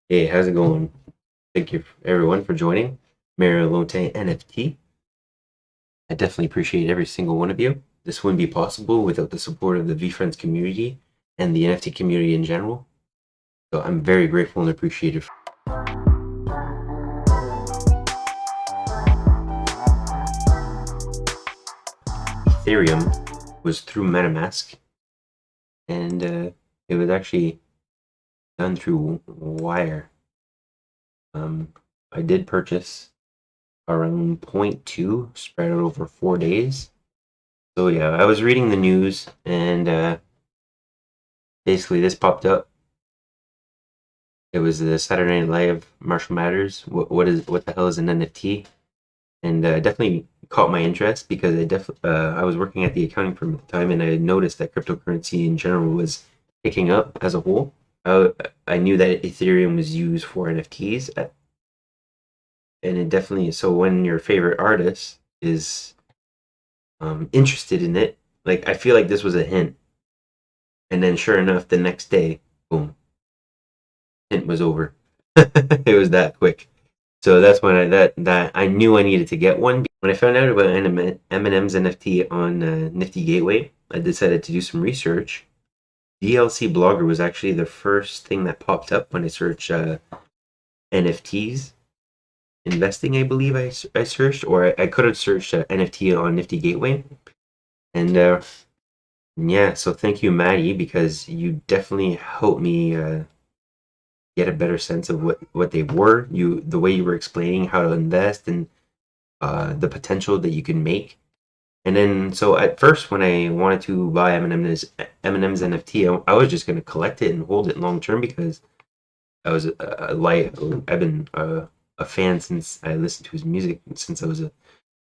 Hey, how's it going? Thank you everyone for joining Mario Longtin NFT. I definitely appreciate every single one of you. This wouldn't be possible without the support of the VeeFriends community and the NFT community in general. So I'm very grateful and appreciative. Ethereum was through MetaMask, and it was actually done through Wire. I did purchase around zero point 0.2 spread out over 4 days. So yeah, I was reading the news and basically this popped up. It was the Saturday Night Live Marshall Matters. What the hell is an NFT? And definitely caught my interest because I was working at the accounting firm at the time, and I had noticed that cryptocurrency in general was picking up as a whole. I knew that Ethereum was used for NFTs, and it definitely. So when your favorite artist is interested in it, like I feel like this was a hint, and then sure enough, the next day, boom, hint was over. It was that quick. So that's when I knew I needed to get one. When I found out about Eminem's NFT on Nifty Gateway, I decided to do some research. DLC Blogger was actually the first thing that popped up when I searched NFTs investing. I believe I searched, or I could have searched NFT on Nifty Gateway, and yeah. So thank you, Maddie, because you definitely helped me get a better sense of what they were. The way you were explaining how to invest and the potential that you can make. And then, so at first, when I wanted to buy Eminem's NFT, I was just going to collect it and hold it long term because I've been a fan since I listened to his music since I was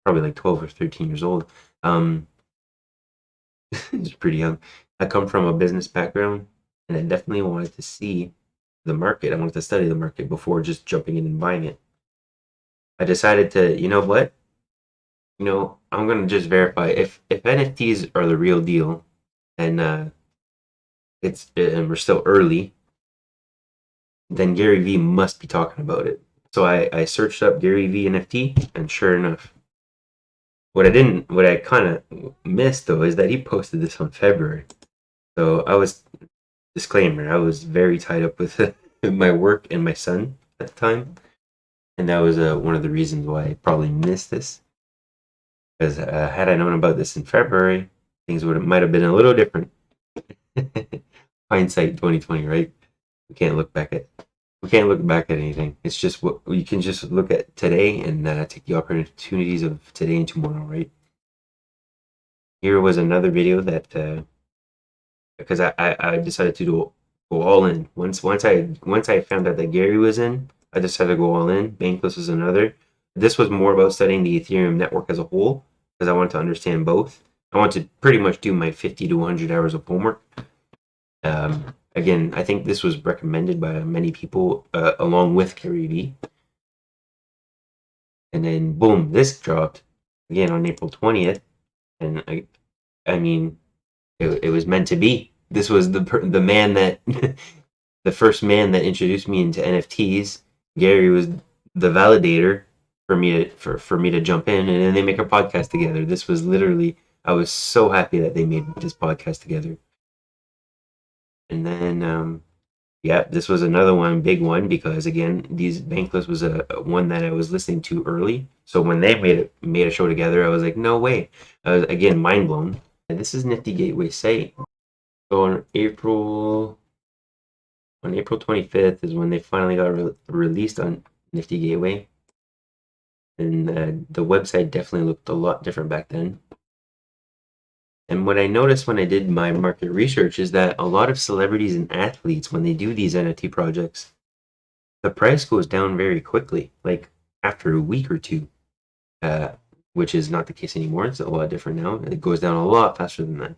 probably like 12 or 13 years old. It's pretty young. I come from a business background, and I definitely wanted to see the market. I wanted to study the market before just jumping in and buying it. I decided to, you know what? I'm gonna just verify if NFTs are the real deal, and and we're still early, then Gary Vee must be talking about it. So I searched up Gary Vee NFT, and sure enough, what I kind of missed though is that he posted this on February. So disclaimer, I was very tied up with my work and my son at the time, and that was one of the reasons why I probably missed this. Because had I known about this in February, things might have been a little different. Hindsight 2020, right? We can't look back at we can't look back at anything. It's just what you can just look at today and take the opportunities of today and tomorrow, right? Here was another video that because I decided to go all in. Once I found out that Gary was in, I decided to go all in. Bankless was another. This was more about studying the Ethereum network as a whole because I wanted to understand both. I want to pretty much do my 50 to 100 hours of homework. Again, I think this was recommended by many people along with Gary Vee. And then boom, this dropped again on April 20th, and I mean, it was meant to be. This was the man that the first man that introduced me into NFTs. Gary was the validator for me to jump in, and then they make a podcast together. This was literally, I was so happy that they made this podcast together. And then yeah, this was another one, big one, because again, these Bankless was a one that I was listening to early. So when they made a show together, I was like, no way. I was again mind blown. And this is Nifty Gateway site. So on April 25th is when they finally got released on Nifty Gateway, and the website definitely looked a lot different back then. And what I noticed when I did my market research is that a lot of celebrities and athletes, when they do these NFT projects, the price goes down very quickly, like after a week or two, which is not the case anymore. It's a lot different now. It goes down a lot faster than that.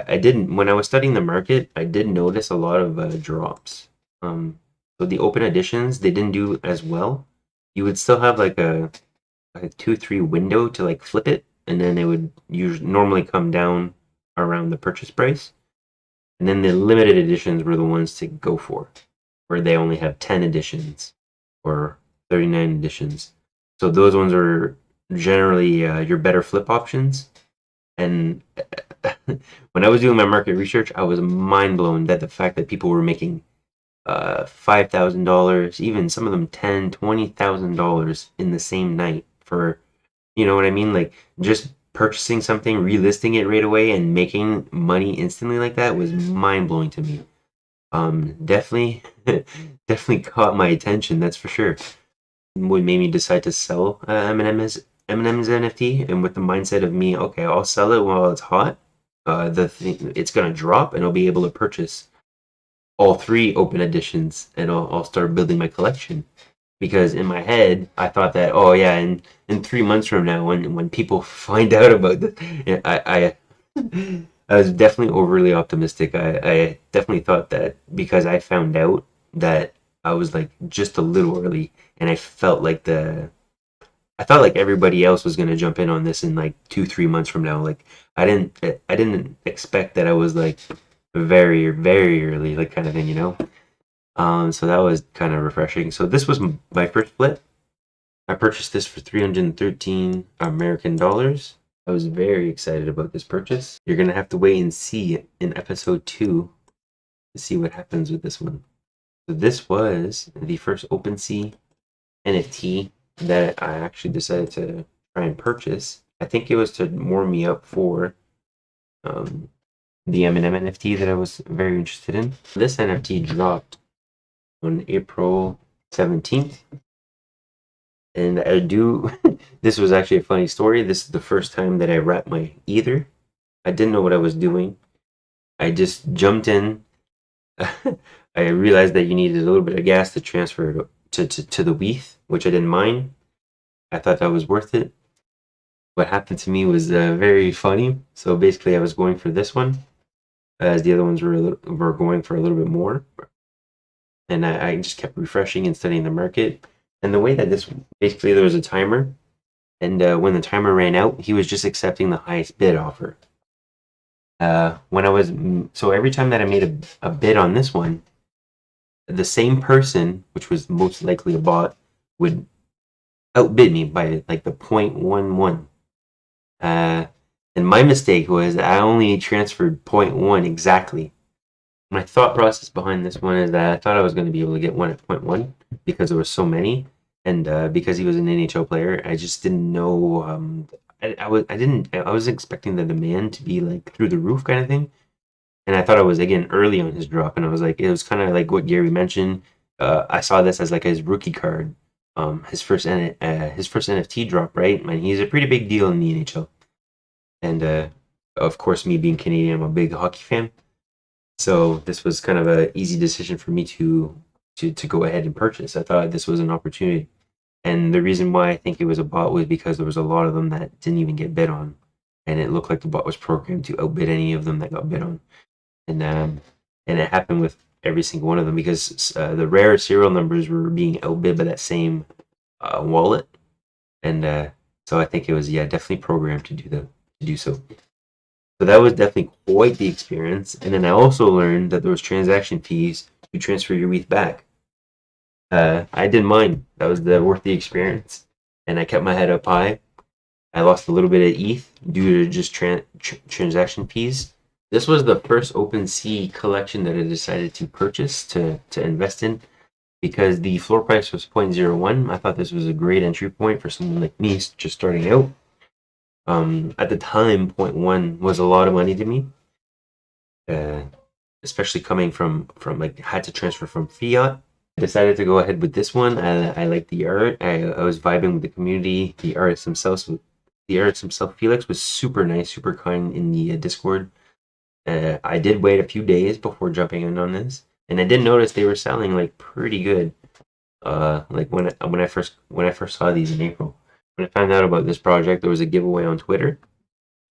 I didn't when I was studying the market. I did notice a lot of drops. So the open editions they didn't do as well. You would still have like a 2-3 window to like flip it, and then they would usually normally come down around the purchase price. And then the limited editions were the ones to go for. where they only have 10 editions or 39 editions. So those ones are generally your better flip options. And when I was doing my market research, I was mind blown that the fact that people were making $5,000, even some of them $20,000 in the same night for, you know what I mean? Like just purchasing something, relisting it right away, and making money instantly like that was mind blowing to me. Definitely, definitely caught my attention. That's for sure. What made me decide to sell Eminem's NFT, and with the mindset of me, okay, I'll sell it while it's hot. It's gonna drop, and I'll be able to purchase all three open editions, and I'll start building my collection. Because in my head, I thought that, oh yeah, in 3 months from now, when people find out about this, I was definitely overly optimistic. I definitely thought that because I found out that I was like just a little early, and I felt like everybody else was gonna jump in on this in like 2 3 months from now. Like I didn't expect that I was like very very early, like kind of thing, you know. So that was kind of refreshing. So this was my first flip. I purchased this for 313 American dollars. I was very excited about this purchase. You're gonna have to wait and see in episode 2 to see what happens with this one. So this was the first OpenSea NFT that I actually decided to try and purchase. I think it was to warm me up for um, the Eminem NFT that I was very interested in. This NFT dropped on April 17th. And I do, this was actually a funny story. This is the first time that I wrapped my Ether. I didn't know what I was doing. I just jumped in. I realized that you needed a little bit of gas to transfer to the WETH, which I didn't mind. I thought that was worth it. What happened to me was very funny. So basically, I was going for this one, as the other ones were going for a little bit more. And I just kept refreshing and studying the market. And the way that this, basically, there was a timer. And when the timer ran out, he was just accepting the highest bid offer. So every time that I made a bid on this one, the same person, which was most likely a bot, would outbid me by like the 0.11. And my mistake was that I only transferred 0.1 exactly. My thought process behind this one is that I thought I was going to be able to get one at 0.1 because there were so many, and because he was an NHL player, I just didn't know. I was expecting the demand to be like through the roof kind of thing, and I thought I was again early on his drop, and I was like, it was kind of like what Gary mentioned. I saw this as like his rookie card, his first NFT drop, right? And he's a pretty big deal in the NHL, and of course, me being Canadian, I'm a big hockey fan. So this was kind of an easy decision for me to go ahead and purchase. I thought this was an opportunity, and the reason why I think it was a bot was because there was a lot of them that didn't even get bid on, and it looked like the bot was programmed to outbid any of them that got bid on, and it happened with every single one of them because the rare serial numbers were being outbid by that same wallet, and so I think it was definitely programmed to do so. So that was definitely quite the experience. And then I also learned that there was transaction fees to transfer your ETH back. I didn't mind. That was worth the experience. And I kept my head up high. I lost a little bit of ETH due to just transaction fees. This was the first OpenSea collection that I decided to purchase to invest in because the floor price was 0.01. I thought this was a great entry point for someone like me just starting out. At the time, 0.1 was a lot of money to me, uh, especially coming from like had to transfer from fiat. I decided to go ahead with this one. I like the art. I was vibing with the community. The artist himself, Felix, was super nice, super kind in the Discord. I did wait a few days before jumping in on this, and I did notice they were selling like pretty good. Like when I first saw these in April. When I found out about this project, there was a giveaway on Twitter,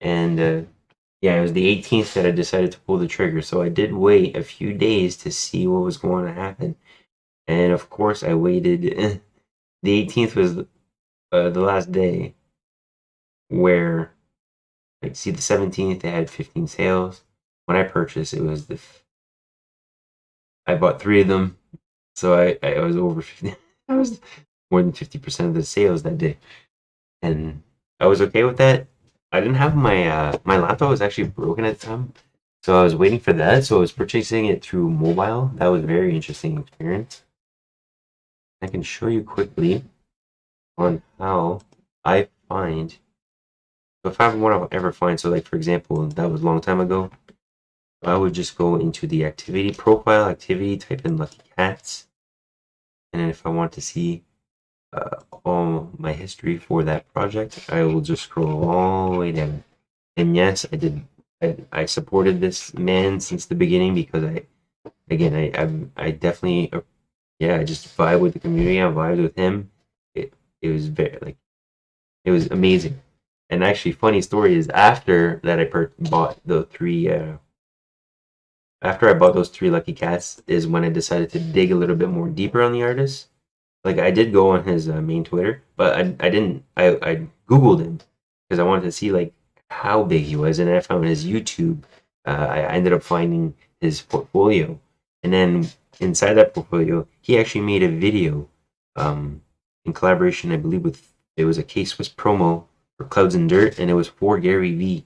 and it was the 18th that I decided to pull the trigger. So I did wait a few days to see what was going to happen, and of course I waited. The 18th was the last day where, like, see, the 17th they had 15 sales. When I purchased, it was I bought 3 of them. So I was over 50. I was more than 50% of the sales that day, and I was okay with that. I didn't have my laptop was actually broken at the time, so I was waiting for that. So I was purchasing it through mobile. That was a very interesting experience. I can show you quickly on how I find. So if I want to ever find, so like for example, that was a long time ago. I would just go into the activity profile, activity, type in Lucky Cats, and then if I want to see all my history for that project, I will just scroll all the way down. And yes, I did. I supported this man since the beginning because I definitely yeah, I just vibe with the community. I vibed with him. It was very like it was amazing. And actually, funny story is after that I bought the three. After I bought those three Lucky Cats is when I decided to dig a little bit more deeper on the artist. Like I did go on his main Twitter, but I didn't. I googled him because I wanted to see like how big he was, and I found his YouTube. I ended up finding his portfolio, and then inside that portfolio, he actually made a video, in collaboration, I believe, with it was a K-Swiss promo for Clouds and Dirt, and it was for Gary Vee,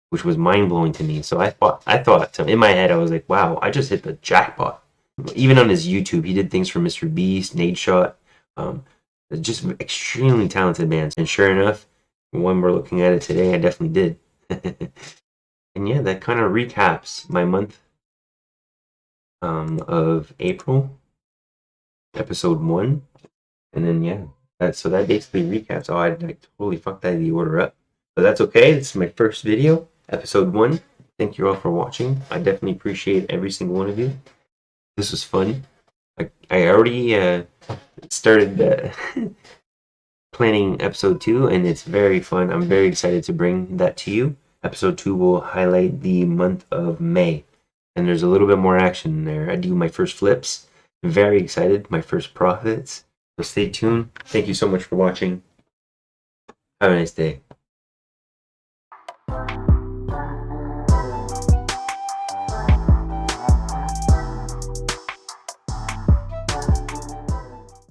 which was mind blowing to me. So I thought in my head I was like, wow, I just hit the jackpot. Even on his YouTube, he did things for Mr. Beast, Nate Shot, um, just extremely talented man. And sure enough, when we're looking at it today, I definitely did. And yeah, that kind of recaps my month of April, episode 1. And then yeah, that basically recaps. Oh, I totally fucked the order up, but that's okay. This is my first video, episode 1. Thank you all for watching. I definitely appreciate every single one of you. This was fun. I already started planning episode 2, and it's very fun. I'm very excited to bring that to you. Episode 2 will highlight the month of May, and there's a little bit more action there. I do my first flips. Very excited. My first profits. So stay tuned. Thank you so much for watching. Have a nice day.